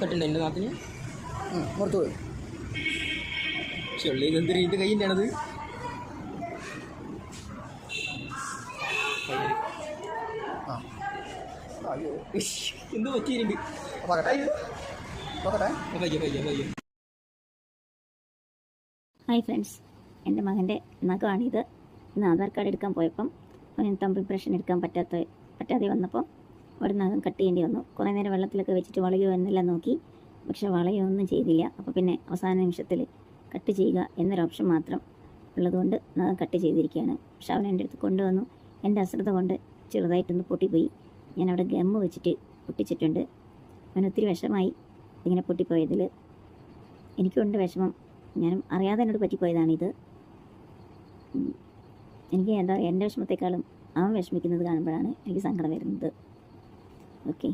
കട്ടുണ്ട് എൻ്റെ നാത്തിന് പുറത്തു പോയി ചെള്ളി ഇതെന്തൊരു ഇതിൻ്റെ കയ്യിൻ്റെ ആണത്. എന്ത് പറ്റിയിട്ടുണ്ട്. ഹായ് ഫ്രണ്ട്സ്, എൻ്റെ മകൻ്റെ നഖമാണിത്. ഇന്ന് ആധാർ കാർഡ് എടുക്കാൻ പോയപ്പം അവന് തമ്പ് ഇംപ്രഷൻ എടുക്കാൻ പറ്റാതെ വന്നപ്പോൾ ഒരു നഖം കട്ട് ചെയ്യേണ്ടി വന്നു. കുറേ നേരം വെള്ളത്തിലൊക്കെ വെച്ചിട്ട് വളയോ എന്നെല്ലാം നോക്കി, പക്ഷേ വളയൊന്നും ചെയ്തില്ല. അപ്പോൾ പിന്നെ അവസാന നിമിഷത്തിൽ കട്ട് ചെയ്യുക എന്നൊരു ഓപ്ഷൻ മാത്രം ഉള്ളതുകൊണ്ട് നഖം കട്ട് ചെയ്തിരിക്കുകയാണ്. പക്ഷെ അവൻ എൻ്റെ അടുത്ത് കൊണ്ടുവന്നു. എൻ്റെ അശ്രദ്ധ കൊണ്ട് ചെറുതായിട്ടൊന്ന് പൊട്ടിപ്പോയി. ഞാൻ അവിടെ ഗമ്മ് വെച്ചിട്ട് പൊട്ടിച്ചിട്ടുണ്ട്. അവന് ഒത്തിരി വിഷമായി ഇങ്ങനെ പൊട്ടിപ്പോയതിൽ. എനിക്കുണ്ട് വിഷമം. ഞാനും അറിയാതെ എന്നോട് പറ്റിപ്പോയതാണിത്. എനിക്ക് എന്താ എൻ്റെ വിഷമത്തെക്കാളും അവൻ വിഷമിക്കുന്നത് കാണുമ്പോഴാണ് എനിക്ക് സങ്കടം വരുന്നത്. ഓക്കെ.